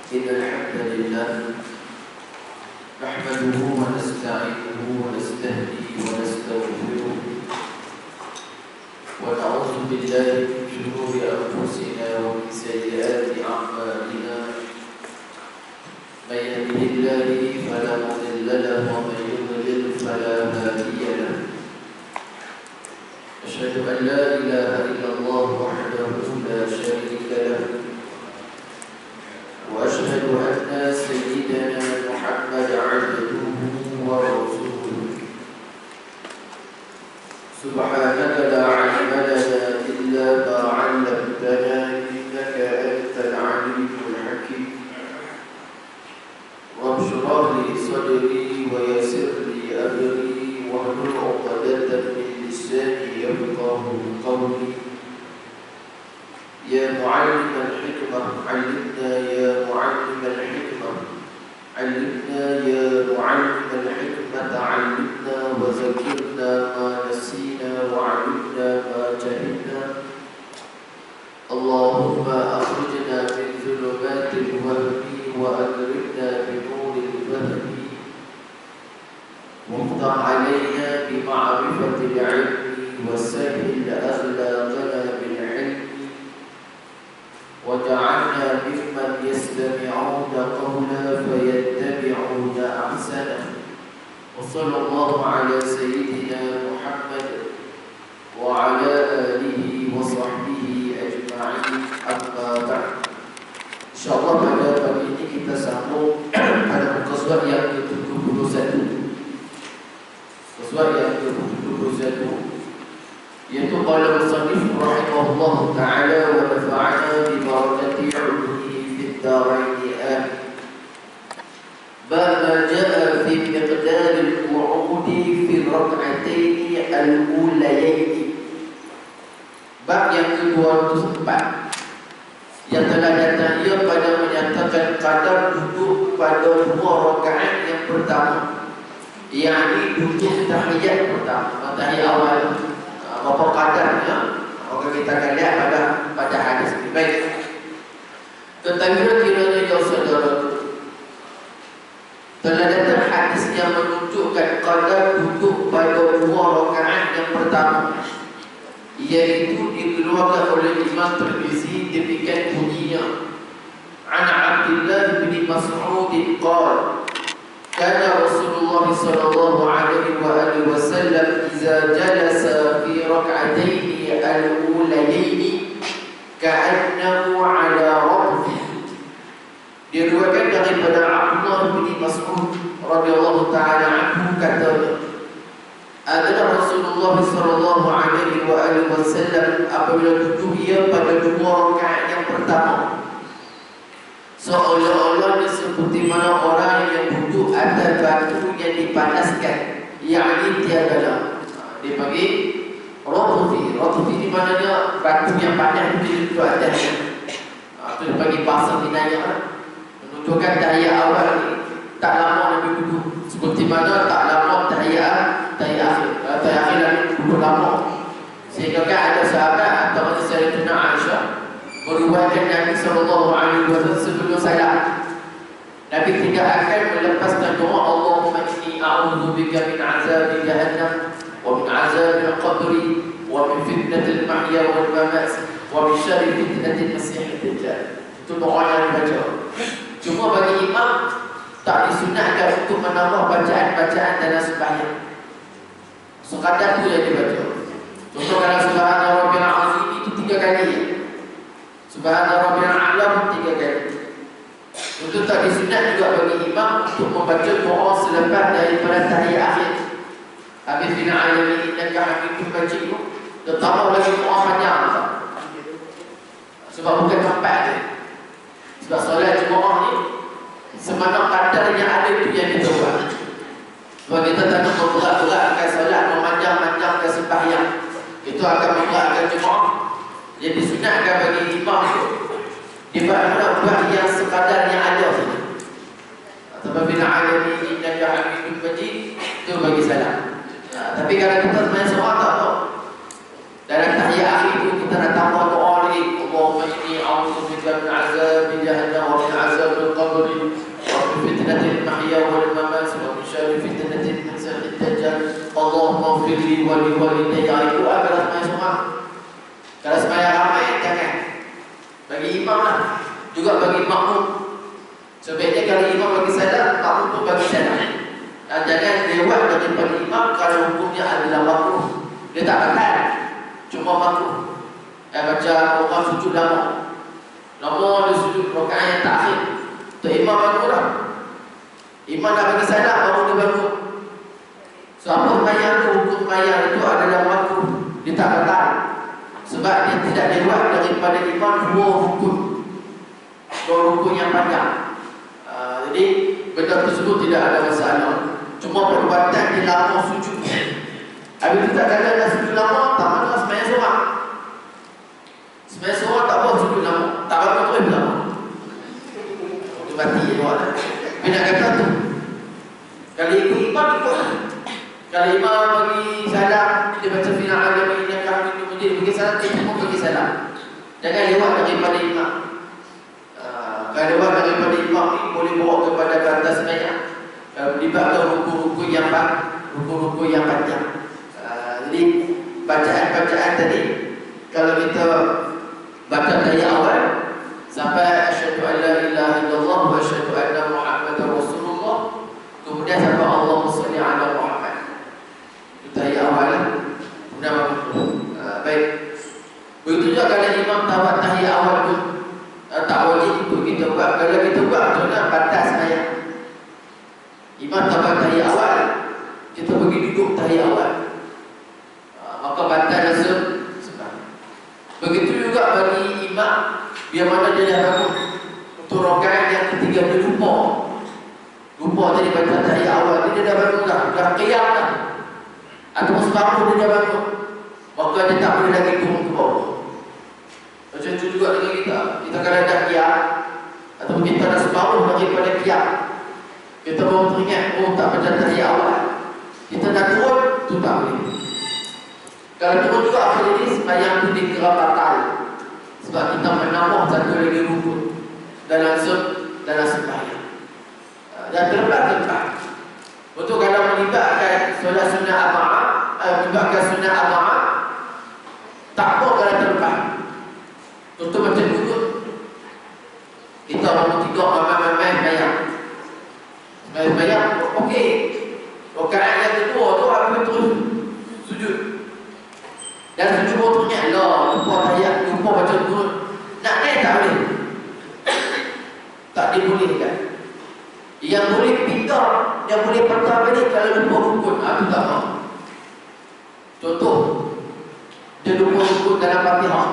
إن الحمد لله نحمده ونستعينه ونستهديه ونستغفره ونعوذ بالله من شرور أنفسنا ومن سيئات أعمالنا من يهده الله فلا مضل له ومن يضلل فلا هادي له أشهد أن لا إله إلا الله وحده لا شريك له وأشهد أن سيدنا محمد عبده ورسوله سبحانك لا علم لنا إلا ما علمتنا إنك أنت العليم الحكيم رب اشرح لي صدري ويسر لي أمري واحلل عقدة من لساني يفقهوا قولي يا معلم الحكمة علمنا يا معلم الحكمة علمنا يا معلم الحكمة علمنا وذكرنا ما نسينا وعلمنا ما جهلنا اللهم أخرجنا من ظلمات الوهم وأكرمنا بنور الفهم وافتح علينا بمعرفة العلم وسهل أخلاقنا بالعلم وجعلنا ممن يستمعون قولا فيتبعون أحسنه وصلى الله على سيدنا محمد وعلى آله وصحبه أجمعين أما بعد InsyaAllah pada pagi ini kita sambung pada muka surat yang ke-71 surat yang ke-71 yaitu qala musannif rahimahullah ta'ala wa nafa'ana bi barakati 'ilmihi fid darain amin bab ma jaa fi miqdar al-qu'ud fi rak'atayn al-ulayayn bab yang ke-204 yang telah datang ia pada menyatakan kadar duduk pada 2 rakaat yang pertama yakni duduk tahiyat pertama tahiyat awal berapa kadarnya maka kita akan lihat pada hadis ini. Baik, tetapi kiranya ya saudara telah datang hadis yang menunjukkan kadar duduk pada 2 rakaat yang pertama iaitu dikeluarkan oleh Imam Tirmizi demikian bunyinya an Abdullah bin Mas'ud qala kana Rasulullah sallallahu alaihi wa alihi wasallam idza jalasa fi rak'atayn al-ulayayn ka'annahu ala rabbi diriwayatkan daripada Abdullah bin Mas'ud radhiyallahu taala anhu katanya adalah Rasulullah sallallahu alaihi wa alihi wasallam apabila duduk ia pada 2 rakaat yang pertama seolah-olah seperti mana orang yang duduk atas batu yang dipanaskan yakni tiadalah dia panggil rotufi di mananya batu yang panas itu duduk atasnya itu dia panggil bahasa Minaya menunjukkan tahiyat awal ni tak lama Nabi duduk seperti mana tak lama tahiyat akhir Nabi duduk lama sehingga kan ada sahabat atau Sayyidatuna Aisyah meriwayatkan Nabi SAW sebelum salat Nabi tidak akan melepaskan doa Allahumma inni a'udzubika min azabi jahannam wa min azabil qabri wa min fitnatil mahya wal mamat wa min syarri fitnatil masiihid dajjal. Itu doa yang dibaca. Cuma bagi imam tak disunatkan untuk menambah bacaan-bacaan dalam sembahyang. Sekadar itu yang dibaca. Contoh kalau subhana rabbil azim itu 3 kali ya. Subhana rabbil a'la 3 kali. Untuk tak disunat juga bagi imam untuk membaca doa selepas daripada tahiyat akhir. Habis bina alamin innaka hamidum majid itu ditambah lagi doa panjang tak? Sebab bukan tempat dia. Sebab solat jemaah ni semana kadar yang ada itu yang kita buat. Sebab kita tak nak memberat-beratkan solat, memanjang-manjangkan sembahyang. Itu akan memberatkan jemaah. Jadi disunatkan bagi imam itu dibuat yang sekadar yang ada saja. Sebab bila alamin innaka hamidum majid itu bagi salat. Tapi kalau kita sembahyang seorang tak tahu. Dalam tahiyat akhir itu kita nak tambah doa lagi. Allahumma inni a'udzubika min azab عذاب جهنم ومن عذاب القبر ومن فتنة المحيا والممات ومن شر فتنة المسيح الدجال اللهم اغفر لي ولوالدي. Itu adalah sembahyang semua. Kalau sembahyang ramai jangan. Bagi imam lah, juga bagi makmum. Sebaiknya kalau imam bagi salam, makmum pun bagi salam. Dan jangan lewat daripada imam kalau hukumnya adalah makruh. Dia tak batal, cuma makruh. Baca orang sujud lama dia sujud rakaat yang takhir, tu imam bangun lah. Imam nak bagi salam baru dia bangun. So apa sembahyang tu, hukum sembahyang itu adalah makruh. Dia tak batal sebab dia tidak lewat daripada imam dua rukun yang panjang. Jadi benda tersebut tidak ada masalah. Cuma perbuatan dia lama sujud. Habis itu tak ada sujud lama, tak mahu sembahyang seorang. Sembahyang seorang tak boleh sujud lama, tak bangun terus lama. Itu mati je orang. Tapi nak kata tu, kalau ikut imam ikut lah. Kalau imam bagi salam, dia baca final alamin yang kami itu menjadi bagi salam, dia pun bagi salam. Jangan lewat daripada imam. Kalau lewat daripada imam ni boleh bawa kepada batas sembahyang. Melibatkan ruku-ruku yang panjang. Jadi bacaan-bacaan tadi, kalau kita baca dari awal sampai asyhadu an la ilaha illallah wa asyhadu anna muhammadar rasulullah, kemudian sampai Allahumma shalli ala Muhammad. Itu dari awal. Baik. Begitu juga kalau imam tawat tahiyat awal tu, tak wajib ikut kita buat. Kalau kita buat tu nak batas sembahyang. Imam tawat tahiyat awal, kita pergi duduk tahiyat awal, maka batal langsung. Begitu juga bagi imam, biar mana dia dah bangun untuk rakaat yang ketiga, dia lupa tadi baca tahiyat awal, dia dah bangun dah qiyam dah, atau separuh dia dah bangun, maka dia tak boleh lagi turun ke bawah. Macam itu juga dengan kita kalau dah qiyam atau kita dah separuh daripada qiyam, kita baru teringat, tak baca tahiyat awal, kita dah turun, tu tak boleh. Kalau turun juga apa jadi, sembahyang itu dikira batal sebab kita menambah satu lagi rukun dalam sembahyang. Dan terlepas untuk kalau melibatkan solat sunnah aba'ah, melibatkan sunnah aba'ah, tak apa kalau terlepas. Contoh macam duduk, kita orang tidur mamai-mamai sembahyang, okey. Rakaat yang kedua tu habis terus sujud. Dan sujud waktunya lupa tahiyat, lupa baca Quran. Nak naik tak boleh. Tak dibolehkan. Yang boleh pindah, yang boleh patah balik kalau lupa rukun, itu tak mahu. Contoh, dia lupa rukun dalam Fatihah.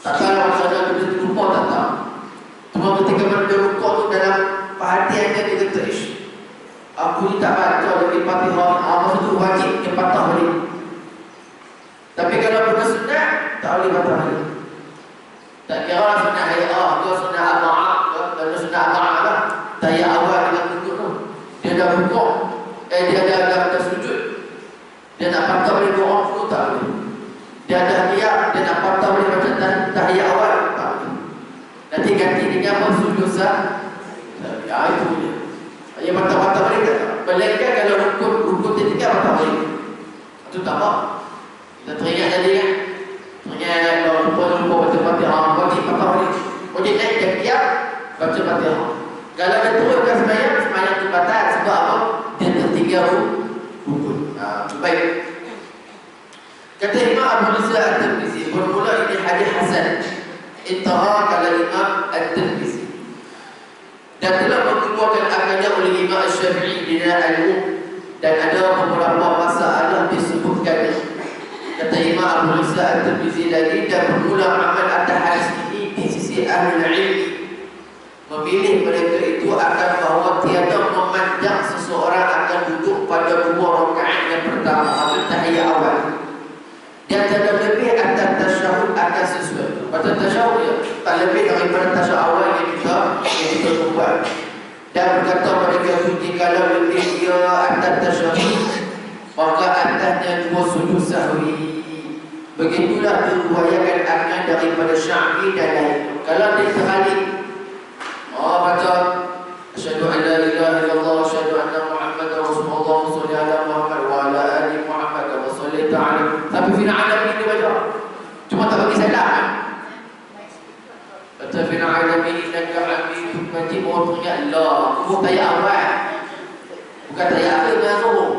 Tak tahu maksudnya dia lupa, tak tahu. Cuma ketika dia lupa tu dalam perhatian dia kata, aku ni tak baca dari Fatihah, masa tu wajib dia patah balik. Tapi kalau benda sunnah, tak boleh patah balik. Tak kira sunnah hayat, ke sunnah aba'ah, kalau sunnah aba'ah lah, tahiyat awal dengan duduk tu, dia dah rukuk, dia dah sujud, dia nak patah balik doa tu, tak boleh. Dia ada qiyam, dia nak patah balik macam tahiyat awal, tak boleh. Nanti ganti dengan apa? Sujud sah. Itu dia. Yang patah-patah balik tak? Melainkan kalau rukun tiga patah balik, itu tak apa. Kita teringat tadi kan, teringat kalau lupa baca Fatihah, wajib patah balik, wajib naik ke qiyam, baca Fatihah. Kalau dia turunkan sembahyang itu batal sebab apa? Dia tertinggal rukun. Baik. Kata Imam Abu Rizal At-Tirmizi, bermula ini hadis hasan, intaha kala Imam At-Tirmizi, dan telah mengeluarkan akannya oleh Imam Asy-Syafi'i di Al-Um, dan ada beberapa masalah disebutkan. Kata Imam Abu Rizal At-Tirmizi lagi, dan bermula amal atas hadis ini di sisi ahli ilmi, memilih mereka itu akan bahawa tiada memandang seseorang akan duduk pada dua rakaat yang pertama atau tahiyat awal, dan tidak lebih atas tasyahud akan sesuatu. Pada tasyahud dia tak lebih daripada tasyahud awal yang kita buat. Dan berkata mereka itu, jikalau lebih dia atas tasyahud, maka atasnya dua sujud sahwi. Begitulah diriwayatkan akan daripada Syafi'i dan lain. Kalau dia terbalik, baru teringat Allah. Aku tayar awal. Bukan tayar akhir dengan suruh.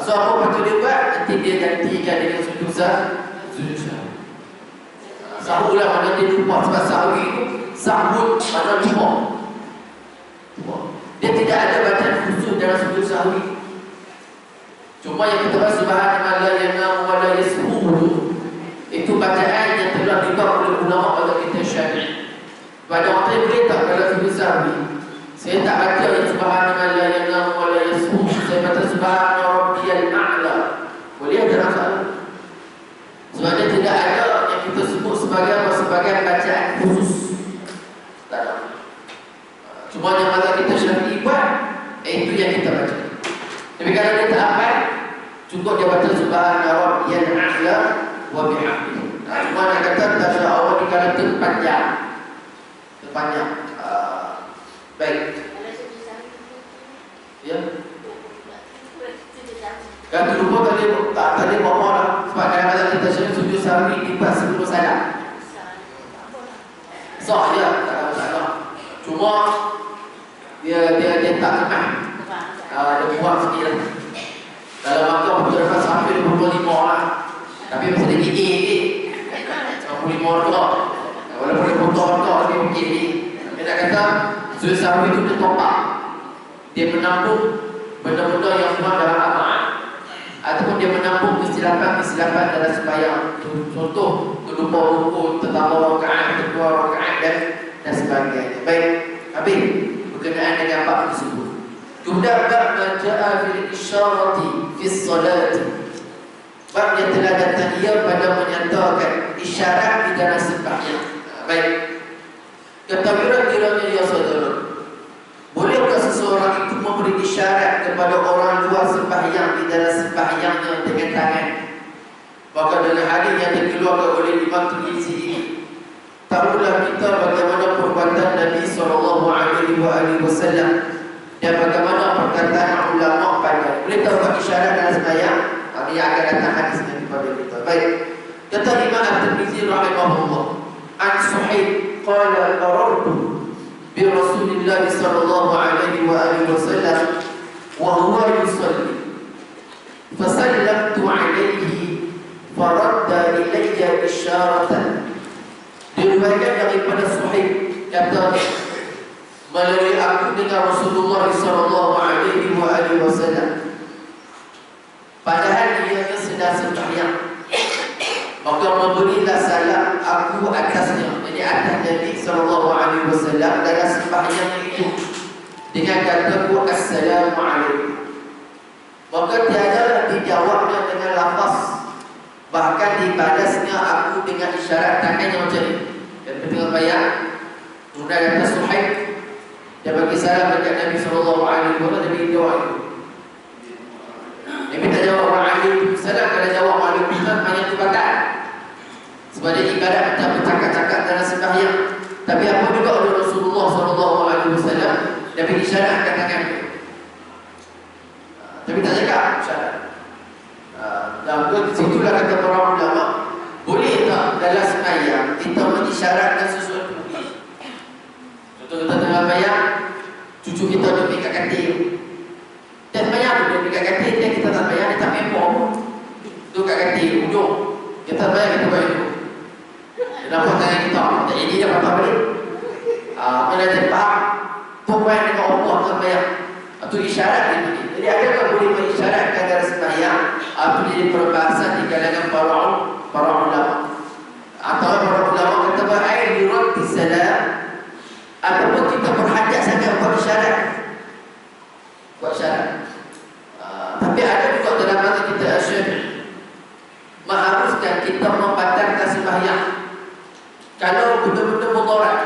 So apa patut dia buat? Nanti dia gantikan dengan sujud sahwi. Sahur lah mana dia lupa. Sebab sahur itu sahur mana lupa. Dia tidak ada bacaan khusus dalam sujud sahwi. Cuma yang kita baca subhanallah la yanamu wa la yasbuhu, itu bacaan yang telah dibawa oleh ulama pada kita Syafi'i. Pada waktu yang berita dalam sujud sahwi, saya tak baca yang subhanallah la yanamu wa la yasbuhu, saya baca subhana rabbiyal a'la. Boleh ada masalah. Sebab dia tidak ada yang kita sebut sebagai bacaan khusus. Tak ada. Cuma yang mata kita Syafi'i buat, itu yang kita baca. Tapi kalau dia tak hafal, cukup dia baca subhana rabbiyal a'la wa bihamdihi. Cuma nak kata tasya Allah di kala terpanjang. Baik. Ya. Kan lupa tadi apa lah. Sebab kadang-kadang kita sujud sahwi dibuat sebelum salam. Sah dia, tak ada masalah. Cuma dia tak kenal. Dia buat sendiri lah. Dalam makam kita dapat sampai 25 orang. Tapi mesti dia gigit 25 orang. Walaupun dia potong orang tapi mungkin ni. Dia nak kata sujud sahwi itu dia topak. Dia menampung benda-benda yang semua dalam amalan, ataupun dia menampung kesilapan dalam sembahyang. Contoh terlupa rukun, tertambah rakaat, terkeluar rakaat dan sebagainya. Baik, habis berkenaan dengan bab tersebut. Sudah bab ja'a fil isyarati fi solat. Bab yang telah datang ia pada menyatakan isyarat di dalam sembahyang. Baik. Ketahuilah kiranya ya saudara, bolehkah seseorang itu memberi isyarat kepada orang luar sembahyang di dalam sembahyangnya dengan tangan? Maka dalam hadis yang dikeluarkan oleh Imam Tirmizi ini, tahulah kita bagaimana perbuatan Nabi SAW dan bagaimana perkataan ulama pada. Boleh tahu bagi isyarat dalam sembahyang? Ini akan datang hadis Nabi pada kita. Baik. Kata Imam Tirmizi rahimahullah, an Suhaib qala qarartu bi Rasulillah sallallahu alaihi wa alihi wasallam wa huwa yusalli fasallamtu alaihi faradda ilayya isyaratan. Diriwayatkan daripada Suhaib kata, melalui aku dengan Rasulullah sallallahu alaihi wa alihi wasallam, padahal dia sedang sembahyang, maka memberilah salam aku atasnya, jadi atas Nabi sallallahu alaihi wasallam dalam sembahyang itu dengan kataku assalamualaikum. Maka tiadalah dijawabnya dengan lafaz, bahkan dibalasnya aku dengan isyarat tangannya macam ni. Dan ketika bayang, kemudian kata Suhaib, dia bagi salam dekat Nabi sallallahu alaihi wasallam, Nabi jawab itu. Nabi tak jawab waalaikumsalam, kalau jawab waalaikumsalam hanya tu batal. Sebab dia ibarat macam bercakap-cakap dalam sembahyang. Tapi apa juga oleh Rasulullah sallallahu alaihi wasallam, Nabi isyaratkan tangan dia. Tapi tak cakap isyarat. Dan situlah kata para ulama, boleh tak dalam sembahyang kita mengisyaratkan sesuatu? Contoh kita tengah bayang, cucu kita duduk kat katil. Dan bayang tu duduk kat katil, dan kita tak bayang, dia tak memang duduk kat katil, ujung. Kita bayang, kita bayang duduk. Dia nampak tangan kita, tak jadi dia patah balik. Bila dia faham, tu bayang dengan Allah tak bayang. Itu isyarat dia bagi. Jadi adakah boleh mengisyaratkan dalam sembahyang? Itu jadi perbahasan di kalangan para ulama. Atau para ulama kata berair di roti salam, ataupun kita berhajat sangat buat isyarat. Buat syarat. Tapi ada juga dalam mata kita Syafi'i mengharuskan kita membatalkan sembahyang kalau betul-betul mudarat.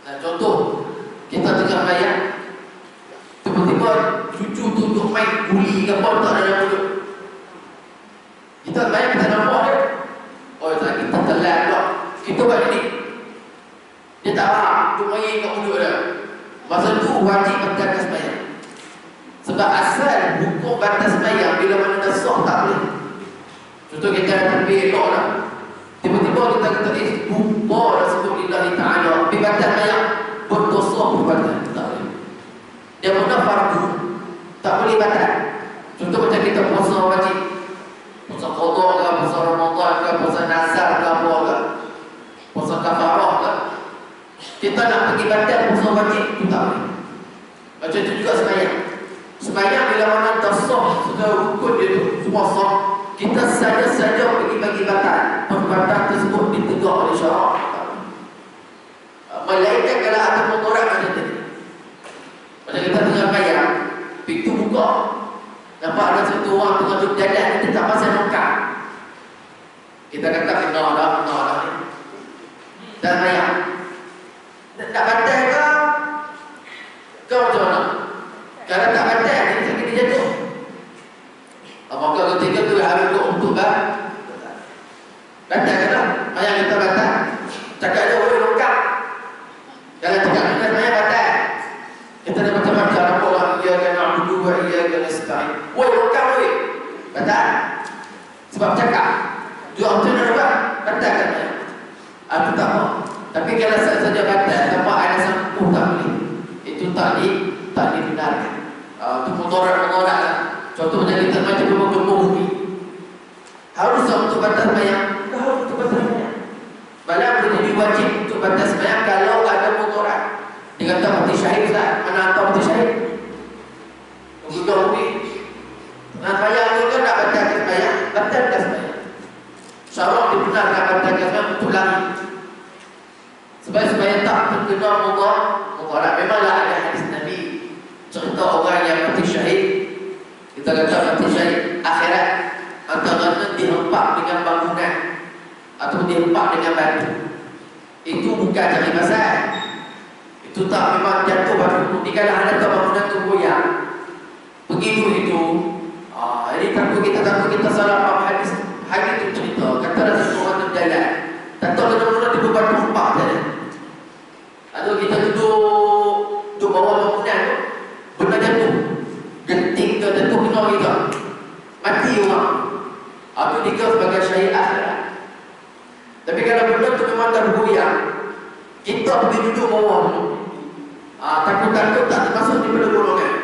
Nah, contoh kita tengah bayang, tiba-tiba cucu tu duduk main guli ke apa tak dalam mulut. Kita bayang, kita nampak dia. Oh, tak, kita telan pula. Kita buat ini. Dia tak faham, duduk main kat mulut dia. Masa tu wajib batalkan sembahyang. Sebab asal hukum batal sembahyang bila mana dah sah tak boleh. Contoh kita ada elok lah, tiba-tiba kita kata lupa dah sebut lillahi ta'ala, pergi batal sembahyang. berdosa perbuatan, tak boleh. Dia guna fardu, tak boleh batal. Contoh macam kita puasa wajib, puasa qada ke, puasa Ramadan ke, puasa nazar ke, apa ke, puasa kafarah ke, kita nak pergi batal puasa wajib, itu tak boleh. Macam itu juga sembahyang. Sembahyang bila mana dah sah, sudah rukun dia tu, semua sah, kita saja-saja pergi bagi batal, perbuatan tersebut ditegak oleh syarak. Melainkan kalau ada mudarat macam tadi. Macam kita tengah bayar, pintu buka, nampak ada satu orang tengah duduk jalan, kita tak pasal lengkap. Kita kata kena dah ni. Dan bayar. Tak batal ke? Kau macam mana? Kalau tak batal, ni sakit dia jatuh. Maka ketika tu harus untuk batal ke tak? Bayar kita batal. Cakap dia boleh lengkap. Jangan cakap kita sebenarnya batal. Kita dah macam-macam apa orang iyyaka na'budu wa iyyaka nasta'in. Woi, lengkap woi. Batal. Sebab cakap dia macam mana buat? Batal kan? Itu tak apa. Tapi kalau saja batal, tanpa ada sangkuh tak boleh. Itu tak dibenarkan. Itu mudarat lah. Contoh macam kita macam gemuk-gemuk bumi. Harus untuk batal sembahyang. Harus untuk batal sembahyang. Malah boleh jadi wajib untuk batal sembahyang kalau ada mudarat. Dia kata mati syahid Ustaz. Mana hantar mati syahid? Gemuk bumi. Nak sembahyang tu kan nak batal sembahyang. Batalkan sembahyang. Syarak dibenarkan batalkan sembahyang untuk lari. Sebab sembahyang tak terkena mudarat. Memanglah ada hadis Nabi cerita orang yang mati syahid. Kita kata mati syahid akhirat antara dihempak dengan bangunan atau dihempak dengan batu. Itu bukan cari pasal. Itu tak memang jatuh batu. Ni kalau ada bangunan tu goyang, begitu itu. Jadi kita takut kita salah faham hadis. Hadis tu cerita kata ada satu orang berjalan, tak tahu benar-benar dia berbatu hempak saja. Atau kita duduk bawah bangunan tu, benar jatuh. Genting ke jatuh kena kita. Mati orang. Itu dikira sebagai syahid akhirat. Tapi kalau benda tu memang dah bergoyang, kita pergi duduk bawah tu. Takut-takut tak termasuk di pada golongan.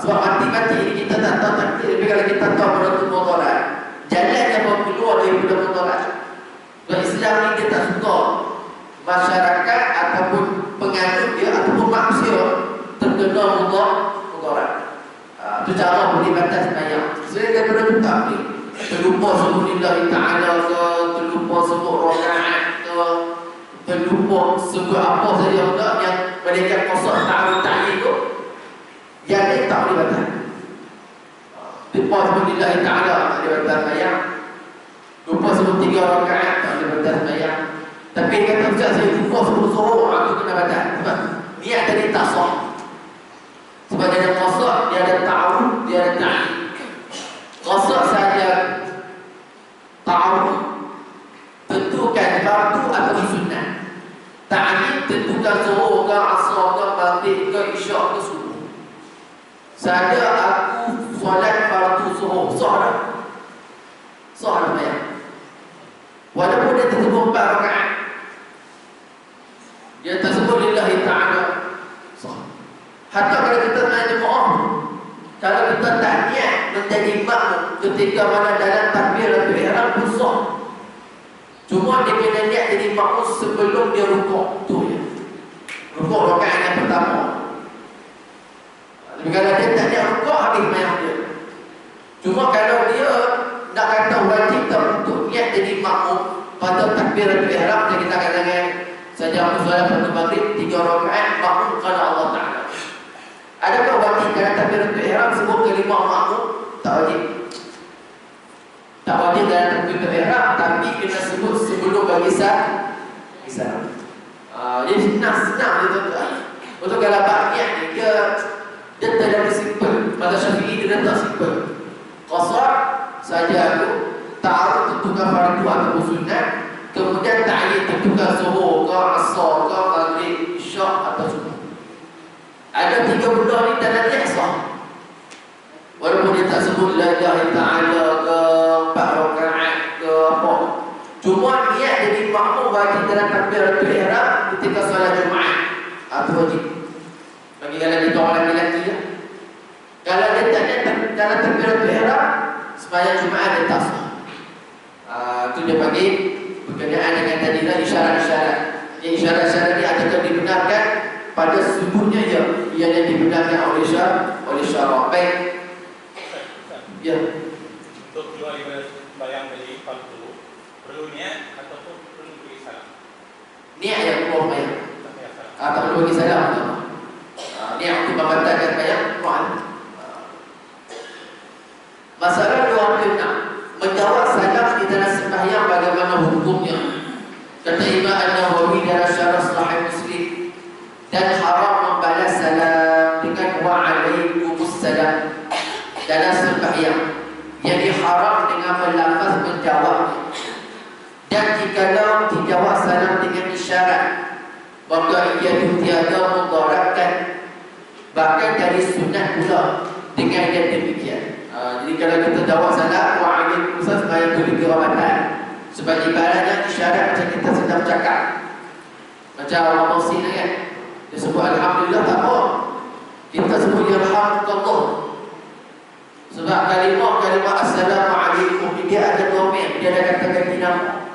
Sebab mati-mati ini kita tak tahu takdir. Tapi kalau kita tahu benda tu mudarat, jalan yang bawa keluar daripada mudarat. Sebab Islam ni dia tak suka masyarakat ataupun penganut dia ataupun manusia terkena mudarat. Itu cara boleh batas sembahyang. Saya daripada itu tak boleh. Terlupa sebut lillahi ta'ala ke, terlupa sebut rakaat ke, terlupa sebut apa saja yang mereka kosong ta'ala ta'ala itu, yang lain tak boleh batas. Lupa sebut lillahi ta'ala tak boleh batas sembahyang. Lupa sebut 3 rakaat tak boleh batas sembahyang. Tapi kata Ustaz, saya lupa sebut zuhur, itu kena batas. Sebab niat tadi tak sah. Sebab dia ada qasar, dia ada ta'arud, dia ada ta'lim. Qasar saja ta'arud, tentukan fardu atau sunnah. Ta'lim tentukan zuhur ke, asar ke, maghrib ke, isyak ke, subuh. Saja aku solat fardu zuhur, sah dah. Sah dah ya. Walaupun dia tersebut 4 rakaat, dia tersebut lillahi ta'ala, sah. Hatta kalau kita nak jemaah, kalau kita tak niat menjadi makmum ketika mana dalam takbiratul ihram pun sah. Cuma dia kena niat jadi makmum sebelum dia rukuk. Tu ya. Rukuk rakaat yang pertama. Tapi kalau dia tak niat rukuk, habis sembahyang dia. Cuma kalau dia nak kata wajib tak untuk niat jadi makmum pada takbiratul ihram, kita katakan saja aku solat pada maghrib 3 rakaat makmum kerana Allah Ta'ala. Adakah wajib dalam takbiratul ihram sebut kalimah makmum? Tak wajib. Tak wajib dalam takbiratul ihram, tapi kena sebut sebelum bagi salam. Jadi senang dia tuan-tuan. Untuk kalau bahagian ni dia terlalu simple. Mazhab Syafi'i dia tak simple. Qasar saja aku, ta'arud tentukan fardu atau sunnah, kemudian ta'yin tentukan zuhur ke, asar ke, maghrib, isyak atau subuh. Ada 3 benda ni dalam niat sah. Walaupun dia tak sebut la ilaha ta'ala ke, 4 rakaat ke apa. Cuma niat jadi makmum wajib dalam takbiratul ihram ketika kita solat Jumaat, itu wajib. Bagi kalau kita orang lelaki ya. Kalau dia tak datang dalam takbiratul ihram, sembahyang Jumaat dia tak sah. Itu dia panggil berkenaan dengan tadi lah isyarat-isyarat. Yang isyarat-isyarat ini adakah dibenarkan pada sesungguhnya ya, yang dibenarkan oleh syarak. Baik. Ya. Untuk keluar bayang dari fardu, perlu niat ataupun perlu bagi salam? Niat yang keluar bayang. Tak perlu bagi salam. Niat untuk membatalkan bayang, keluar. Masalah 26, menjawab salam di dalam sembahyang bagaimana hukumnya? Kata Imam An-Nawawi dalam Syarah Sahih Muslim, dan haram membalas salam dengan wa'alaikumussalam dalam sembahyang. Yang haram dengan melafaz menjawabnya. Dan jikalau dijawab salam dengan isyarat, maka ia tiada mudaratkan, bahkan dari sunat pula dengan yang demikian. Jadi kalau kita jawab salam wa'alaikumussalam sembahyang itu dikerabatan. Sebab ibaratnya isyarat macam kita sedang bercakap. Macam orang Muslim kan, dia sebut Alhamdulillah tak apa, kita sebut Yarhamdulillah. Sebab kalimah Assalamualaikum dia ada domain, dia ada kata ganti nama.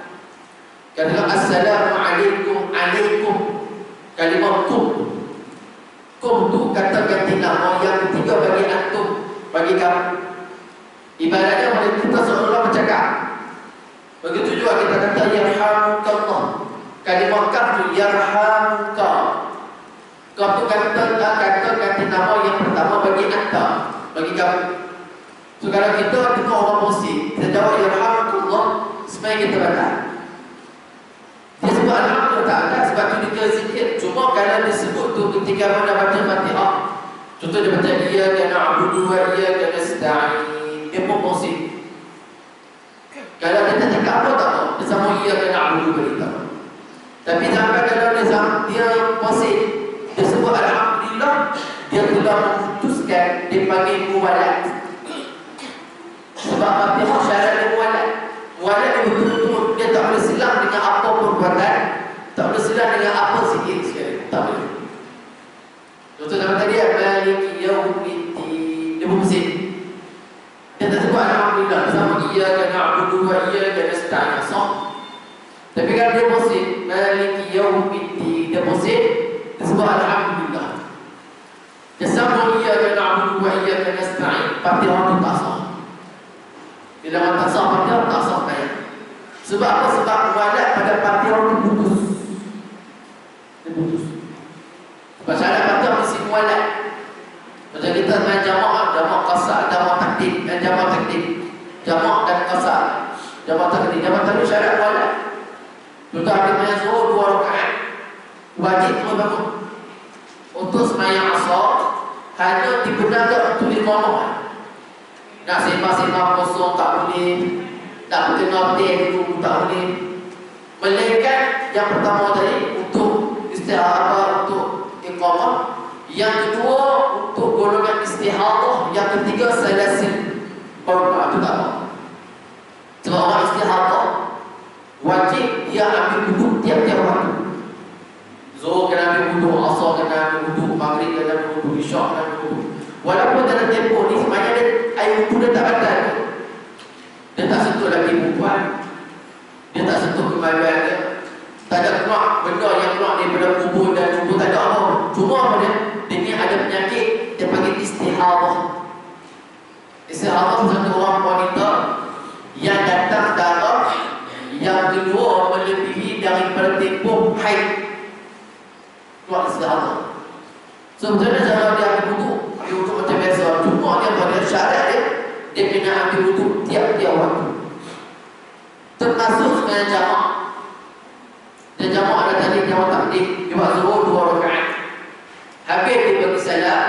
Kalau Assalamualaikum, alaikum, kalimah kum. Kum tu kata ganti nama yang ketiga bagi antum, bagi kamu. Ibaratnya kita seolah bercakap. Begitu juga kita kata Yarhamdulillah. Kalimah kaf tu Yarhamka. Kaf tu kata ganti nama yang pertama bagi anta, bagi kamu. So kalau kita tengok orang Muslim, kita jawab Yarhamdulillah, sebenarnya kita batal. Dia sebut Alhamdulillah tak ada, sebab tu dia zikir. Cuma kalau disebut tu ketika mana baca Fatihah, contoh dia baca iyyaka na'budu wa iyyaka nasta'in, dia pun Muslim. Kalau dia tak cakap apa tak tahu, dia sama iyyaka na'budu berita. Tapi sampai kalau dia Muslim, dia sebut Alhamdulillah, dia telah memutuskan, dia panggil muwalat. Sebab Fatihah syarat dia muwalat. Muwalat dia betul-betul dia tak boleh silang dengan apa perbuatan, tak boleh silang dengan apa zikir sekali. Tak boleh. Contoh zaman tadi Maliki Yaumiddin, dia bermuzik. Dia tak sebut Alhamdulillah, bersama iyyaka na'budu wa iyyaka nasta'in. Tapi kalau dia muzik Maliki Yaumiddin, dia muzik, dia sebut Alhamdulillah. Dia sambung iyyaka na'budu wa iyyaka nasta'in, Fatihah itu tak sah. Bila orang tak sah Fatihah, tak sah bayang. Sebab apa? Sebab muwalat pada Fatihah itu putus. Dia putus. Sebab syarat Fatihah mesti muwalat. Macam kita main jamaah, jamaah qasar, jamaah takdim, jamaah takdim, jamaah dan qasar, jamaah takdim. Jamaah takdim syarat muwalat. Contoh kita main zuhur 2 rakaat, wajib bangun. Untuk sembahyang asar hanya dibenarkan untuk iqamah. Nak sembah-sembah kosong tak boleh, tak berkenal teh dulu tak boleh. Melainkan yang pertama tadi untuk istihadah, untuk iqamah. Yang kedua untuk golongan istihadah. Yang ketiga salasil baru itu tak apa. Sebab orang istihadah wajib dia ambil wuduk tiap-tiap waktu. Zuhur kena ambil wuduk, asar kena ambil wuduk, maghrib kena ambil wuduk, isyak kena ambil wuduk. Walaupun dalam tempoh ni sebenarnya air wuduk dia tak batal. Dia tak sentuh lagi perempuan, dia tak sentuh kemaluan dia, tak ada keluar benda yang keluar daripada kubur dan kubur, tak ada apa. Cuma apa dia? Dia ada penyakit, dia panggil istihadah. Istihadah satu orang wanita yang datang darah yang kedua melebihi daripada tempoh haid. Keluar istihadah. So macam mana cara dia ambil wuduk? Ambil wuduk macam biasa. Cuma dia pada syarat dia kena ambil wuduk tiap-tiap waktu. Termasuk sebenarnya jamaah. Dan jamaah ada tadi jamaah takdim. Dia buat zuhur 2 rakaat. Habis dia bagi salam,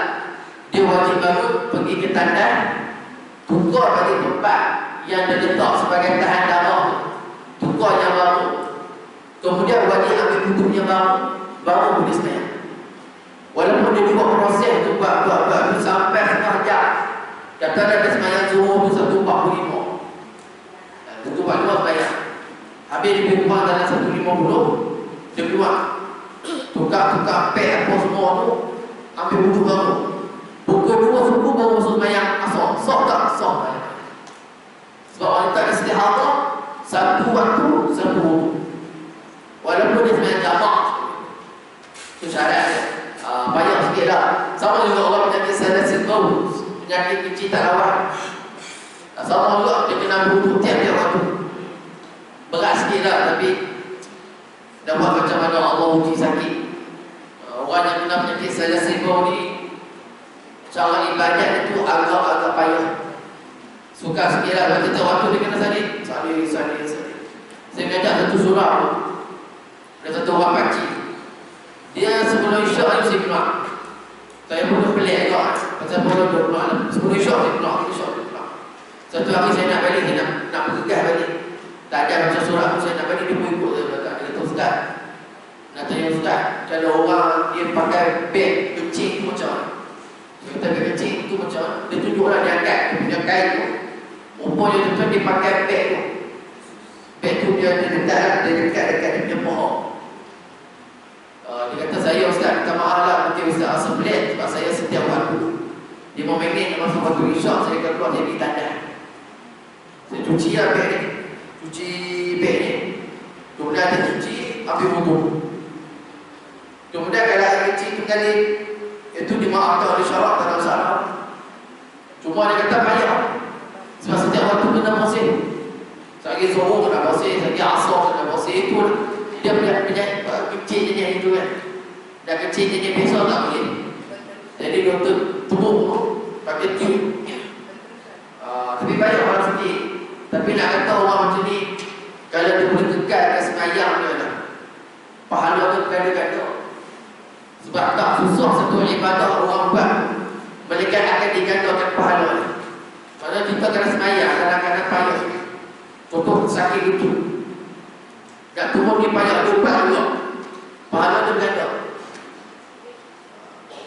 dia wajib bangun pergi ke tandas, tukar bagi tempat yang dia letak sebagai tahan darah, tukar yang baru. Kemudian wajib ambil wuduknya baru boleh sembahyang. Walaupun dia buat proses tu buat sampai setengah jam. Katakan dia sembahyang zuhur tu 1.45. 1.45 sembahyang. Habis dia keluar dalam 1.50, dia keluar. tukar pek apa semua tu, ambil wudu baru. Pukul 2 subuh baru masuk sembahyang asar. Sah tak? Sah. Sebab wanita ada istihadah, satu waktu, satu wudu. Walaupun dia sembahyang jamak, itu syarat dia. Payah sikit lah. Sama juga orang penyakit salasil bau, penyakit kecil tak lawan. Sama juga dia kena wudu tiap-tiap waktu. Berat sikit lah, tapi dah buat macam mana Allah uji sakit. Orang yang kena penyakit salasil bau ni, cara ibadat itu agak-agak payah. Suka sikit lah. Kalau kita waktu dia kena salin. Saya mengajar satu surah. Ada satu orang pakcik. Dia sebelum isyak ni mesti keluar. Saya pun pelik juga. Pasal boleh dia keluar. Sebelum isyak dia keluar. Satu hari saya nak balik, saya nak bergegas balik. Tak ada macam surah pun saya nak balik, dia pun ikut saya belakang. Dia kata, Ustaz, nak tanya Ustaz, kalau orang dia pakai beg kecil tu macam mana? Dia kata beg kecil tu macam mana? Dia tunjuklah dia angkat, dia punya kain tu. Rupanya tu dia pakai beg tu. Beg tu dia dekat dia punya pohon. Dia kata, saya Ustaz, minta maaf lah, mungkin Ustaz rasa pelik sebab saya setiap waktu 5 minit nak masuk waktu isyak, saya akan keluar jadi tanda. Saya cuci lah beg ni. Cuci beg ni. Kemudian dia cuci, ambil wudu. Kemudian kalau air kecil tu kali, itu dimaafkan oleh syarak dalam syarak. Cuma dia kata payah. Sebab setiap waktu kena bersih. Sehari zuhur kena bersih, sehari asar kena bersih. Itu dia punya kecil jenis itu kan. Dah kecil jenis biasa tak boleh. Jadi doktor tubuh tu pakai tube. Tapi banyak orang sikit. Tapi nak kata orang macam ni, kalau dia boleh kekalkan semayang dia dah, pahala tu ganda-ganda. Sebab tak susah satu ibadah orang buat, malaikat akan digandakan pahala ni. Maksudnya kita kena semayang, kadang-kadang payah. Contoh sakit itu, nak turun ni payah, lupa juga, pahala tu ganda.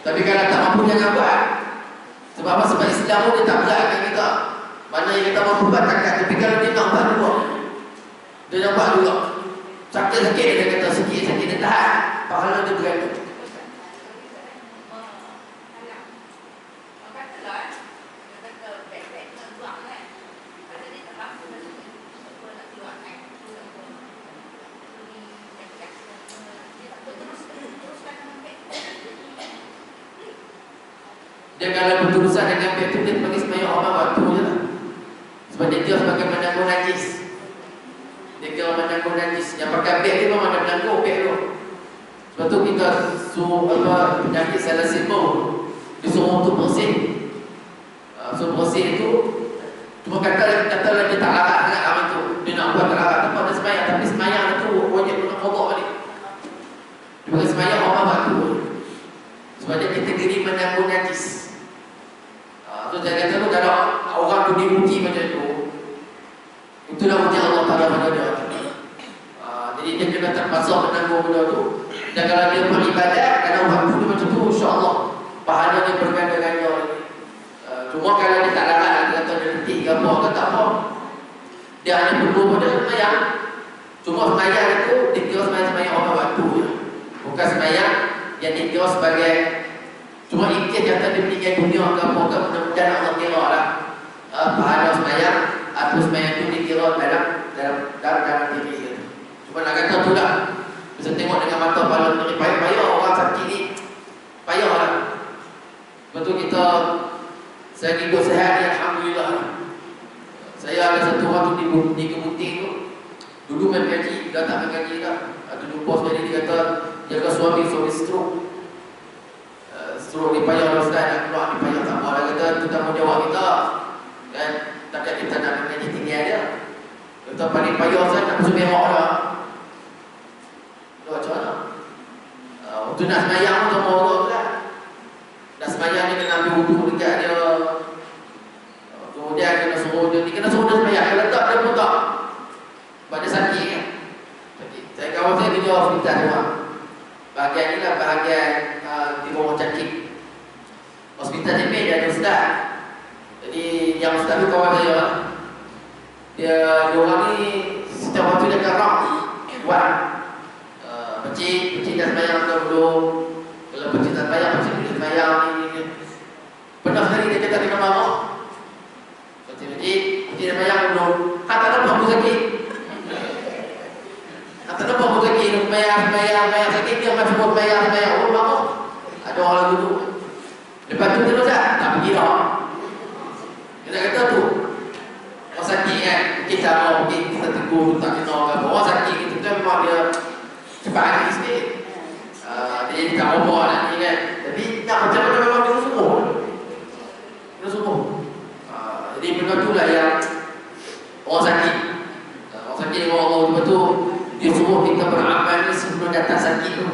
Tapi kalau tak mampu jangan buat. Sebab apa? Sebab Islam pun dia tak beratkan kita. Mana yang kita mampu buat takkan. Tapi kalau dia nak buat juga, dia nak buat juga. Sakit-sakit dia kata, sikit-sakit dia tahan, pahala dia berganda. Dia kalau berurusan dengan beg tu, dia bagi sembahyang orang waktu je lah. Sebab dia kira sebagai menanggung najis. Dia kira menanggung najis. Yang pakai beg tu memang ada menanggung beg tu. Sebab tu kita suruh penyakit salasil bau, disuruh untuk bersih. Suruh bersih tu, cuma katalah dia tak larat sangat orang tu. Dia nak buat tak larat, tempat dia sembahyang. Tapi sembahyang tu wajib kena kodok balik. Dia bagi sembahyang orang waktu. Sebab dia kategori menanggung najis. So saya kata tu kalau orang tu diuji macam tu, itulah ujian Allah Ta'ala pada dia. Jadi dia kena terpaksa menanggung benda tu. Dan kalau dia beribadat, kalau waktu tu macam tu, insyaAllah pahala dia berganda-ganda lagi. Cuma kalau dia tak larat, dia kata dia detik ke apa ke tak apa, dia hanya perlu pada semayang. Cuma semayang itu dikira semayang orang waktu je. Bukan semayang yang dikira sebagai cuma ikut kata dia meninggal dunia ke apa ke, mudah-mudahan Allah kira lah pahala semayang atau semayang itu dikira dalam diri kita. Cuma nak kata tu lah, bisa tengok dengan mata kepala ni, payah orang sakit ni, payah lah. Betul kita, saya hidup sehat ni Alhamdulillah. Saya ada satu orang tu di Kemuting tu, dulu main gaji, dah tak main gaji dah. Ada jumpa sekali dia kata, jaga suami stroke. Stroke ni payah lah Ustaz, nak keluar ni payah tak apa. Dia kata, itu tanggungjawab kita kan, takkan kita nak mengaji tinggal dia. Dia kata, paling payah Ustaz, nak masuk berak dah. Tu macam mana? Waktu nak semayang pun sama Allah tu lah. Nak semayang ni kena ambil wudu dekat dia. Kemudian kena suruh dia, kena suruh dia semayang. Kalau tak, dia pun tak. Sebab dia sakit kan. Saya kawan saya kerja hospital tu. Bahagian ni lah bahagian di bawah cakip. Hospital JP dia ada ustaz. Jadi yang ustaz tu kawan saya. Dia orang ni setiap waktu dia karam buat Pecik dah sembahyang ke belum? Kalau pecik tak sembahyang, pecik boleh sembahyang ni. Pernah sekali dia kata dengan mama, pecik dah sembahyang ke belum? Tak nampak aku sakit. Tak nampak aku sakit. Sembahyang sakit dia macam sembahyang. Oh mama, ada orang lagu tu. Lepas tu terus tak pergi dah. Dia kata tu, orang sakit kan, kita tegur, tak kena. Orang sakit kita tu memang dia cepat hati sikit. Dia tak apa nak ni kan. Tapi nak macam mana memang kena semua. Jadi benda tu lah yang orang sakit. Orang sakit dengan Allah tu dia suruh kita beramal ni sebelum datang sakit tu.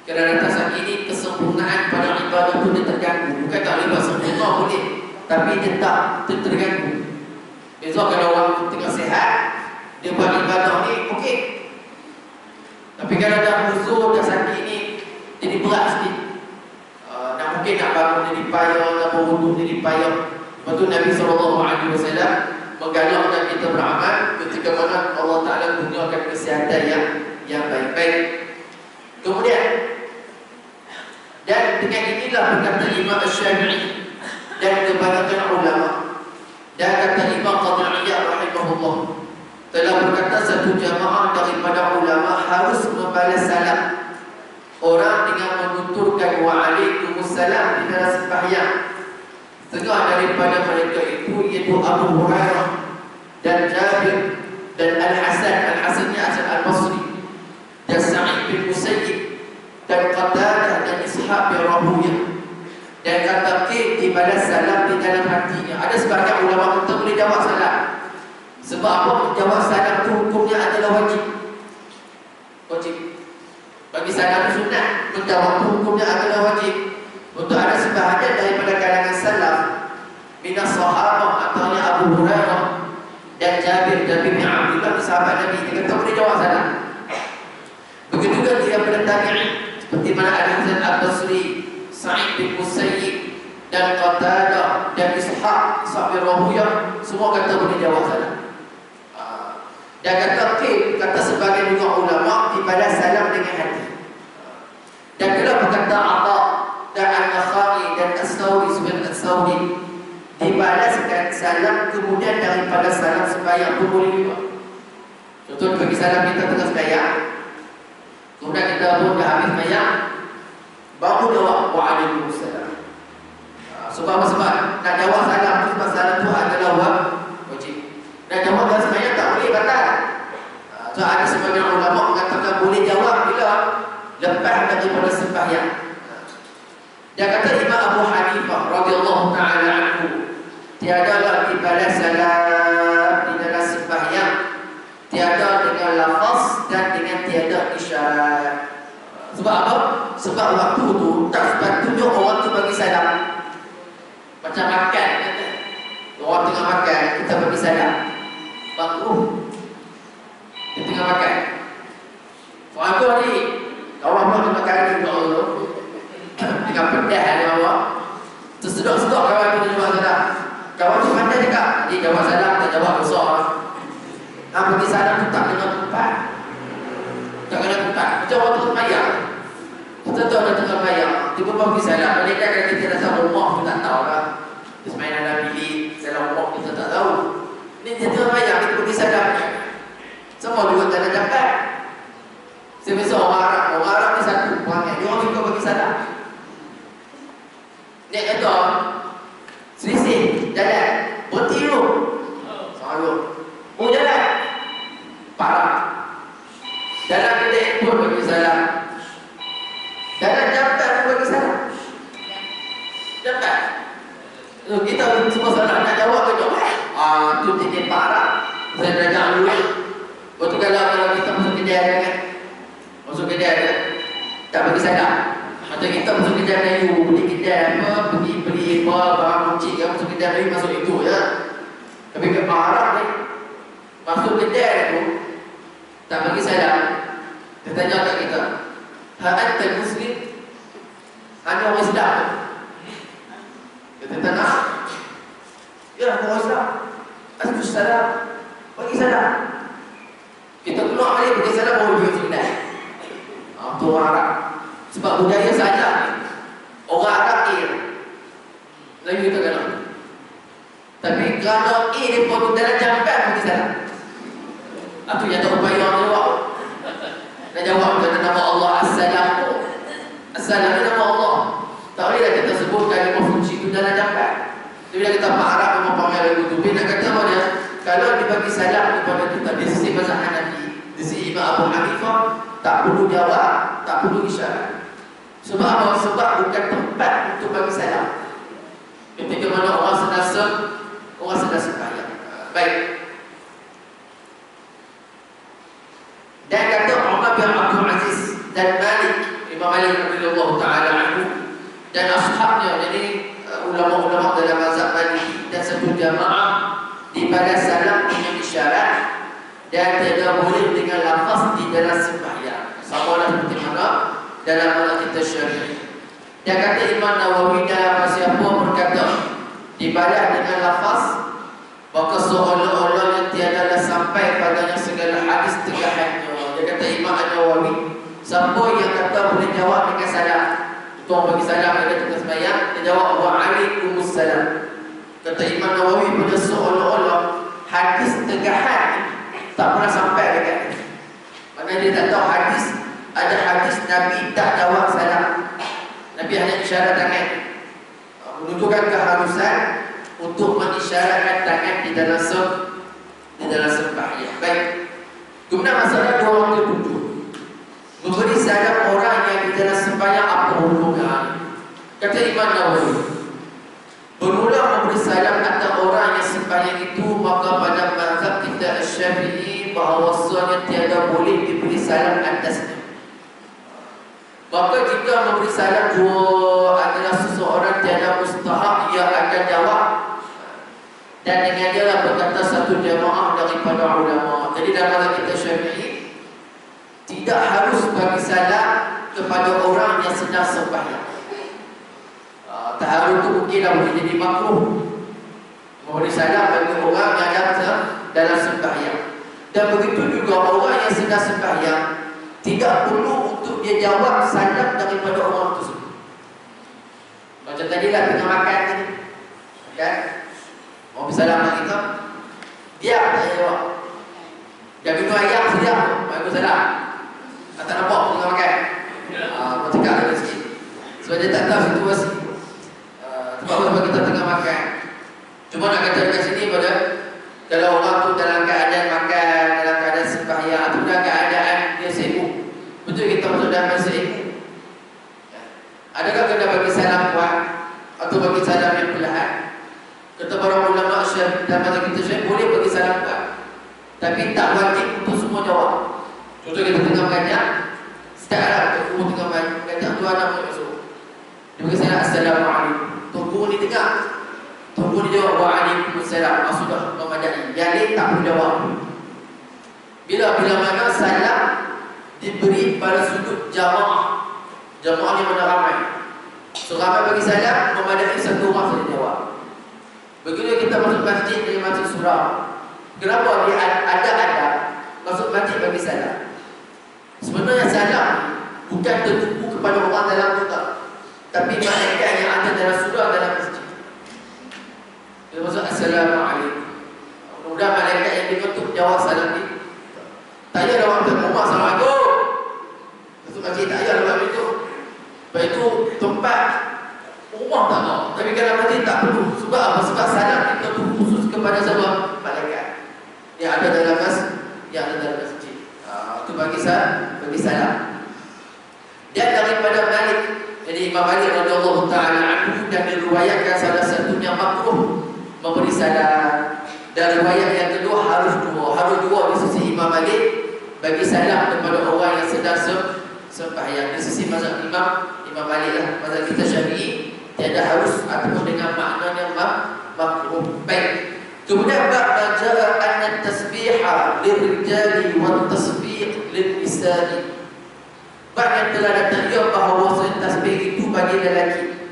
Kerana datang sakit ni kesempurnaan pada ibadah tu dia terganggu. Bukan tak boleh sempurna boleh, tapi dia tak terganggu. Besok kalau orang tengah sihat, dia buat ibadah ni okey. Tapi kalau dah musuh, dah sakit ni, jadi berat sikit. Mungkin nak bangun jadi payah, nak berwuduk jadi payah. Lepas tu Nabi SAW menggalakkan kita beramal ketika mana Allah Ta'ala gunakan kesihatan yang baik-baik. Kemudian, dan dengan inilah berkata Imam Syafi'i dan kebanyakan ulama, dan kata Imam Qadhiyah rahimahullah telah berkata satu jamaah daripada ulama harus membalas salam orang dengan menuturkan wa'alaikumussalam di dalam sembahyang. Setengah daripada mereka itu iaitu Abu Hurairah dan Jabir dan Al-Hasan Al-Basri dan Sa'id bin Musayyib dan Qatadah dan Ishaq bin Rahuyah. Dan kata dibalas salam di dalam hatinya. Ada sebagian ulama kata boleh jawab salam. Sebab apa? Menjawab salam itu hukumnya adalah wajib. Bagi salam itu sunat, menjawab itu hukumnya adalah wajib. Untuk ada sebahagian daripada kalangan salaf minas sahabah antaranya Abu Hurairah dan Jabir bin Abdullah sahabat Nabi, dia kata boleh jawab salam. Begitu juga daripada tabi'in seperti mana Al-Hasan Al-Basri, Sa'id bin Musayyib dan Qatadah dan Ishaq bin Rahuyah, semua kata boleh jawab salam. Dan kata sebagian juga ulama dibalas salam dengan hati. Dan kalau berkata Atha dan An-Nakhai dan As-Sawri sebenarnya As-Sawri dibalaskan salam kemudian daripada salam sembahyang pun boleh juga. Contoh bagi salam kita tengah sembahyang, kemudian kita pun dah habis sembahyang, baru jawab wa'alaikumussalam. Sebab apa? Sebab nak jawab salam tu sebab salam tu adalah wajib. Nak jawab dalam sembahyang tak boleh, batal. So ada sebagian ulama mengatakan boleh jawab bila lepas daripada sembahyang. Dia kata Imam Abu Hanifah radhiyallahu taala anhu, tiadalah dibalas salam di dalam sembahyang tiada dengan lafaz dan dengan tiada isyarat. Sebab apa? Sebab waktu tu tak sepatutnya orang tu bagi salam. Macam makan kata. Orang tengah makan, kita bagi salam. Makruh. Dia tengah makan. Faham ni? Kawan pun tengah makan ni Allah. Dengan pedas dia bawa. Tersedok-sedok kawan tu jawab salam. Kawan tu pandai juga. Dia jawab salam, tak jawab besar. Bagi salam tu tak kena tempat. Tak kena tempat. Macam orang tu sembahyang. Kita tahu dia tengah sembahyang. Tiba bagi salam. Mereka kan kita datang rumah tu tak tahu lah. Dia sembahyang dalam bilik. Salam rumah kita tak tahu. Ni dia tengah sembahyang. Kita bagi salam. Semua juga tak ada dapat. Sebiasa orang Arab ni satu perangai. Dia orang suka bagi salam. Ni kata selisih jalan. Berhenti dulu. Selalu. Oh jalan. Parah. Jalan kedai pun bagi salam. Jalan jambat pun bagi salam. Jambat. Kita semua salah nak jawab ke jawab. Tu titik parah. Saya belajar dulu. Waktu kalau kita masuk kedai kan. Masuk kedai kan. Tak bagi salam. Macam kita masuk kedai Melayu, beli kedai apa, pergi beli apa, barang kucing kan, masuk kedai Melayu masuk itu ya. Tapi ke Arab ni masuk kedai tu tak bagi salam. Dia tanya kat kita, "Ha anta muslim?" Anda orang Islam? Kita tanya, "Ya, orang Islam." "Assalamualaikum salam." Bagi salam. Kita keluar balik bagi salam baru dia masuk kedai. Untuk orang Arab. Sebab budaya saja orang Arab A. Lagi kita kena. Tapi kalau A dia pun dalam jamban mesti salah. Itu yang tak upaya orang jawab. Dia jawab dengan nama Allah As-Salam. As-Salam ni nama Allah. Tak bolehlah kita sebut kalimah kunci itu dalam jamban. Dia bila kita Arab memang pamer lagu tu. Dia nak kata apa dia? Kalau dibagi salam kepada kita di sisi mazhab Hanafi, di sisi Imam Abu Hanifah, tak perlu jawab, tak perlu isyarat. Sebab apa? Sebab bukan tempat untuk bagi salam. Ketika mana orang sedang sembahyang. Baik. Dan kata Umar bin Abdul Aziz dan Malik, Imam Malik radhiyallahu taala anhu dan ashabnya, jadi ulama-ulama dalam mazhab Maliki dan satu jamaah di pada salam dengan isyarat dan tidak boleh dengan lafaz di dalam sembahyang. Sama lah seperti mana dalam mazhab kita Syafi'i. Dia kata Imam Nawawi dalam siapa berkata dibalas dengan lafaz, maka seolah-olahnya tiadalah sampai padanya segala hadis tegahannya. Dia kata Imam Nawawi, siapa yang kata boleh jawab dengan salam, tuan bagi salam pada tugas sembahyang, dia jawab wa'alaikumussalam. Kata Imam Nawawi, pada seolah-olah hadis tegahan tak pernah sampai dekat dia. Maknanya dia tak tahu hadis, ada hadis Nabi tak jawab salam. Nabi hanya isyarat tangan, menunjukkan keharusan untuk mengisyaratkan tangan di dalam sembahyang. Baik. Kemudian masalah 207. Memberi salam orang yang di dalam sembahyang apa hukumnya? Kata Imam Nawawi, berulang memberi salam atas orang yang sembahyang itu, maka pada mazhab kita Syafi'i bahawasanya tiada boleh diberi salam atasnya. Maka jika memberi salam dua adalah seseorang tiada mustahab, ia akan jawab. Dan dengan dia lah berkata satu jamaah daripada ulama. Jadi dalam mazhab kita Syafi'i tidak harus bagi salam kepada orang yang sedang sembahyang. Taharus itu mungkinlah boleh jadi makruh, memberi salam bagi orang yang dalam sembahyang. Dan begitu juga orang yang sedang sembahyang tidak perlu untuk dia jawab salam daripada orang tersebut. Macam tadilah tengah makan ni, kan? Mau bersalam dengan kita, dia tak jawab. Dia minum ayam sedap, waalaikumsalam. Tak nampak tengah makan. Mau cakap lagi sikit. Sebab dia tak tahu situasi. Sebab kita tengah makan. Cuma nak kata dekat sini pada, kalau orang tu dalam keadaan makan, dalam keadaan sembahyang, atau dalam keadaan dia sibuk, betul kita masuk dalam masa sibuk, adakah kena bagi salam kuat atau bagi salam yang perlahan? Kata para ulama Syafi'i dalam mazhab kita Syafi'i boleh bagi salam kuat, tapi tak wajib untuk semua jawab. Contoh kita tengah mengajar, setiap umur tengah mengajar, tuan nak masuk, dia bagi salam assalamualaikum. Tunggu ni dengar, tunggu ni jawab waalaikumsalam. Sudah memadai. Yang lain tak boleh jawab. Bila mana salam diberi pada sudut jamaah, jamaah ni mana ramai, so ramai bagi salam, memadai satu orang saja jawab. Begitu kita masuk masjid dari masjid surau, kenapa dia ada masuk masjid bagi salam? Sebenarnya salam bukan tertumpu kepada orang dalam kota, tapi malaikat yang ada dalam surau dalam masjid. Dia masuk assalamualaikum. Mudah-mudahan malaikat yang dikutuk jawab salam ni. Tak payah orang tu rumah assalamualaikum. Masuk masjid tak payah orang itu. Sebab itu tempat rumah tak mau. Tapi kalau masjid tak perlu. Sebab apa? Sebab salam kita tu khusus kepada siapa? Malaikat yang ada dalam masjid. Itu bagi salam. Dan daripada Malik, jadi Imam Malik radhiyallahu taala anhu, dan diriwayatkan salah satunya makruh memberi salam. Dan riwayat yang kedua harus dua di sisi Imam Malik bagi salam kepada orang yang sedang sembahyang. Di sisi mazhab Imam Malik lah, mazhab kita Syafi'i tiada harus ataupun dengan makna yang makruh. Baik. Kemudian bab majaa anna tasbiha lirijali wa tasbih lin-nisa'i. Bab yang telah datang ia bahawa tasbih itu bagi lelaki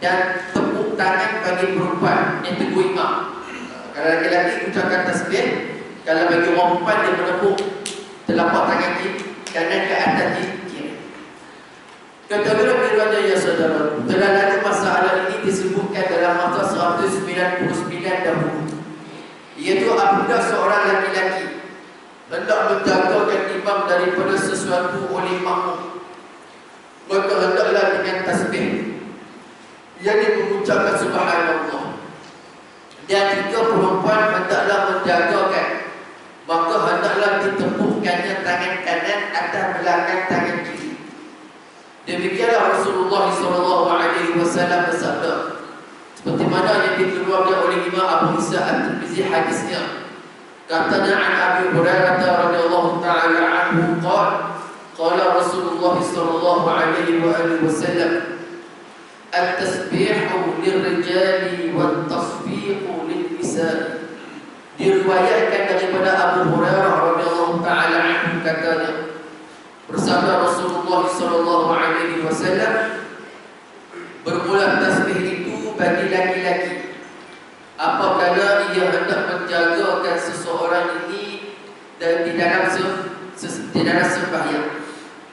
dan tepuk tangan bagi perempuan, yang teguh imam. Kalau lelaki ucapkan tasbih, kalau bagi orang perempuan dia menepuk telapak tangan kanan ke atas kiri. Kata-kata kiranya ya saudara, telah lalu masalah ini disebutkan dalam masa 199 dahulu. Iaitu apabila seorang laki-laki hendak menjagakan imam daripada sesuatu oleh makmum, maka hendaklah dengan tasbih, yakni mengucapkan subhanallah. Dan jika perempuan hendaklah menjagakan, maka hendaklah ditepukkannya tangan kanan atas belakang tangan kiri. Demikianlah Rasulullah SAW bersabda, seperti mana yang dikeluarkan oleh Imam Abu Isa At-Tirmizi hadisnya. Katanya an Abi Hurairah radhiyallahu ta'ala anhu qala Rasulullah SAW at-tasbihu lirrijali wat-tasbihu lin-nisa'i. Diriwayatkan daripada Abu Hurairah radhiyallahu ta'ala anhu katanya, bersabda Rasulullah SAW, bermula tasbih itu bagi laki-laki apabila ia hendak menjagakan seseorang ini dan di dalam sembahyang,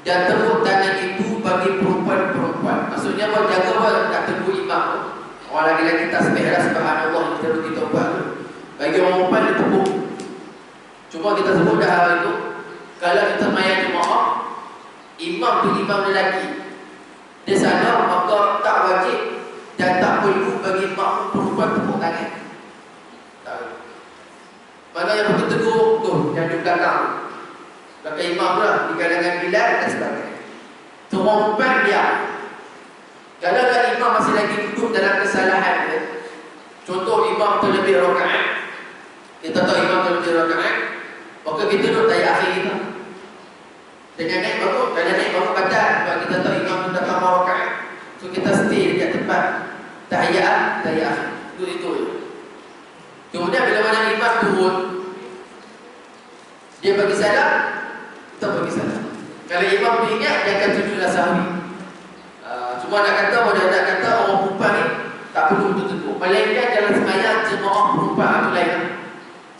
dan tepuk tangan itu bagi perempuan-perempuan. Maksudnya menjaga tak tegur imam. Orang laki-laki tasbih lah subhanallah kita buat. Bagi orang perempuan dia tepuk. Cuma kita sebut dah hal itu, kalau kita mayat jemaah, imam tu imam lelaki, dia sadar maka tak wajib dan tak perlu bagi makmum perempuan tepuk tangan. Mana yang perlu tegur tu yang di belakang imam tu lah, di kalangan Bilal dan sebagainya. Semua perempuan dia. Kalau imam masih lagi duduk dalam kesalahan dia, contoh imam terlebih rakaat, kita tahu imam terlebih rakaat, maka kita duduk tayat akhir kita. Dengan naik baru batal. Sebab kita tahu imam tu dah tambah rakaat, so kita stay dekat tempat tahiyat itu je. Kemudian bila mana imam turun, dia bagi salam, kita bagi salam. Kalau imam tu ingat, dia akan sujudlah sahwi. Cuma nak kata orang perempuan ni tak perlu betul-betul. Melainkan dalam sembahyang jemaah perempuan tu lain.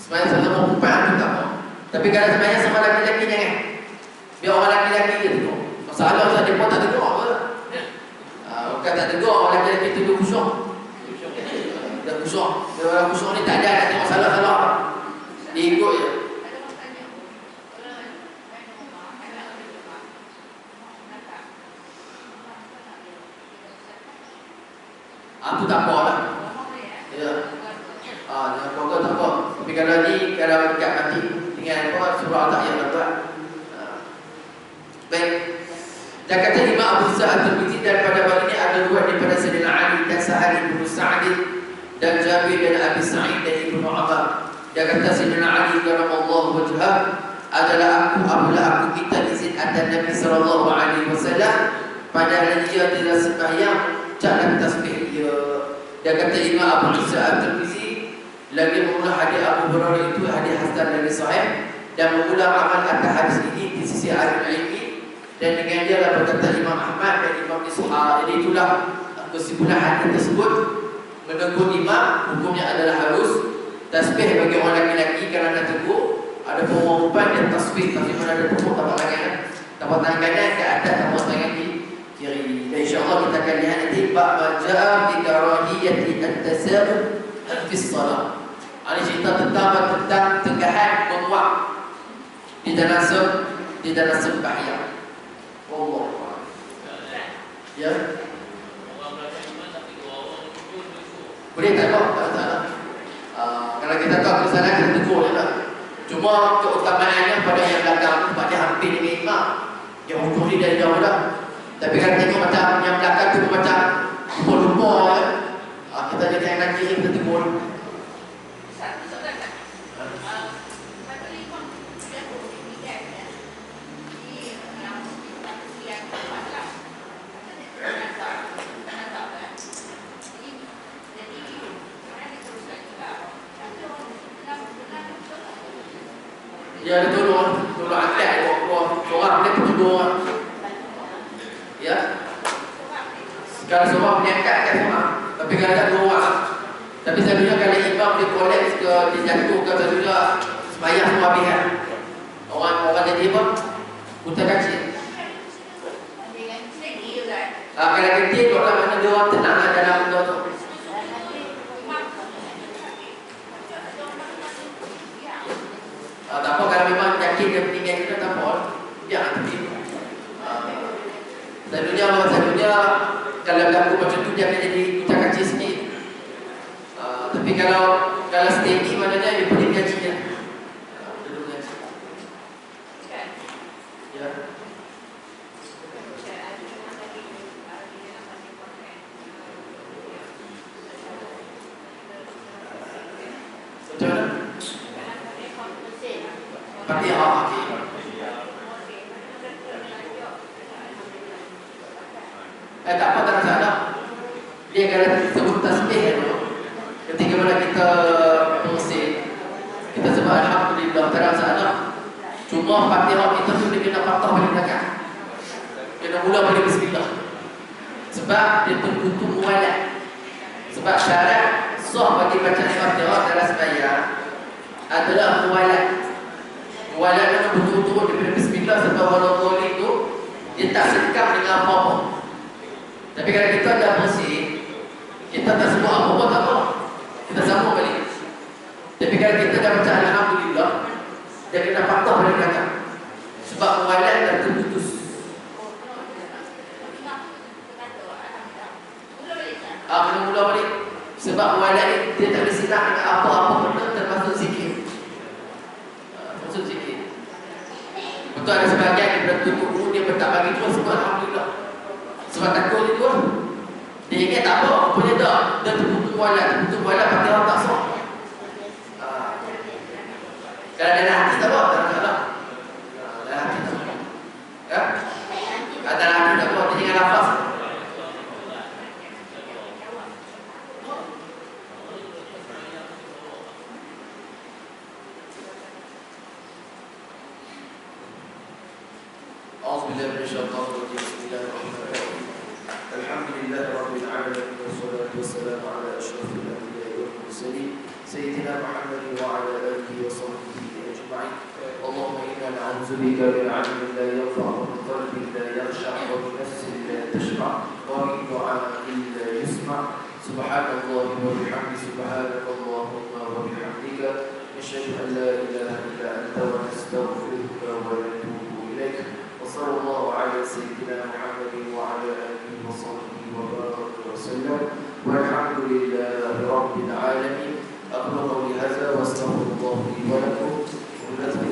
Sembahyang sama perempuan tu tak apa. Tapi kalau sembahyang sama laki-laki jangan. Biar orang laki-laki je tegur. Masalah usah dia pun tak tegur apa. Bukan tak tegur, orang laki-laki tegur khusyuk. Dah khusyuk. Bila orang khusyuk ni tak ada nak tengok salah-salah. Dia ikut je. Itu tak apa lah. Ya. Jangan pokok tak apa. Tapi kalau dekat mati dengan apa surah tak yang dapat. Baik. Dan kata Imam Abu Isa At-Tirmizi, daripada bab ini ada dua daripada Sayyidina Ali dan Sa'ad bin Sa'd dan Jabir bin Abi Sa'id dan Ibnu Umar. Dia kata Sayyidina Ali radhiyallahu wajhah adalah apabila aku minta izin atas Nabi sallallahu alaihi wasallam padahal dia tidak sembahyang, jangan tasbih dia. Dia kata Imam Abu Isa At-Tirmizi lagi mengulang hadis Abu Hurairah itu hadis hasan lagi sahih, dan mengulang amal atas hadis ini di sisi ahli ilmu. Dan dengan dia lah berkata Imam Ahmad dan Imam Ishaq. Jadi itulah kesimpulan hadis tersebut. Menegur imam hukumnya adalah harus tasbih bagi orang laki-laki kerana nak tegur. Ada perempuan dan tasbih, tapi mana ada tepuk tapak tangan, tapak tangan kanan ke atas, tapak tangan di kiri. Dan insyaAllah kita akan lihat nanti bab majaa fi karahiyati at-tasabbuh fi shalah. Ini cerita tentang tegahan menguap di dalam sembahyang. Allah. Ya. Boleh tak apa? Tak. Kalau kita tahu kesalahan, kita tegur je lah. Cuma keutamaannya pada yang belakang, sebab dia hampir dengan imam. Dia hukum ni dari jauh dah. Tapi kalau tengok macam yang belakang tu macam lupa-lupa kan. Kita jadi yang lagi kita tegur. Dia ada tolong angkat seorang dia tolong. Ya. Kalau seorang dia angkat semua. Tapi kalau ada dua orang. Tapi selalunya kalau imam dia kolaps ke dia jatuh ke selalunya sembahyang semua habis kan. Orang jadi apa? Buta kacil. Kalau kecil orang mana dia orang tenang dalam benda tu. Tak apa kalau memang yakin dia meninggal kita tak apa. Jangan tapi. Selalunya kalau berlaku macam tu dia akan jadi kucing kacir sikit. Tapi kalau steady maknanya dia boleh gaji dia. Dulu gaji. Ya. Macam mana? Fatihah. Tak apa, tak masalah. Dia kalau sebut tasbih tu, ketika mana kita bersin, kita sebut Alhamdulillah, tak ada masalah. Cuma Fatihah kita tu dia kena patah balik belakang. Kena mula balik bismillah. Sebab dia butuh muwalat. Sebab syarat sah bagi bacaan Fatihah dalam sembahyang adalah muwalat. Muwalat itu betul-betul daripada bismillah sampai waladhdallin tu dia tak sekam dengan apa-apa. Tapi kalau kita ada bersin, kita tak sebut apa-apa tak apa. Kita sambung balik. Tapi kalau kita dah baca Alhamdulillah, dia kena patah balik belakang. Sebab muwalat dah terputus. Kena mula balik. Sebab muwalat ni dia tak boleh silap dengan apa-apa benda termasuk zikir. Termasuk zikir. Betul ada sebagian daripada tutup dia tak bagi terus sebab Alhamdulillah. Sebab takut dia tu. Dia ingat tak apa, rupanya tak. Dia terputus muwalat Fatihah tak sah. Kalau dalam hati tak apa, tak masalah. Dalam hati tak apa. Ya? Dalam hati tak apa, dia tinggal nafas. A'udzubillahi minasyaitonir rajim. Bismillahirrahmanirrahim. Alhamdulillah rabbil alamin wassalatu wassalamu ala asyrafil anbiya'i wal mursalin sayyidina Muhammadin wa ala alihi wa sahbihi ajma'in. Allahumma inna na'udzu bika min 'ilmin la yanfa'u wa min qalbin la yakhsha' wa min nafsin la tashba' wa min du'a'in la yusma'. Subhanallahi wa bihamdihi subhanakallahumma wa bihamdika nashhadu an la ilaha illa anta wa nastaghfiruka wa natubu ilaik. وصلى الله على سيدنا محمد وعلى آله وصحبه وبارك وسلم والحمد لله رب العالمين. أقول قولي هذا واستغفر الله لي ولكم ولنذكر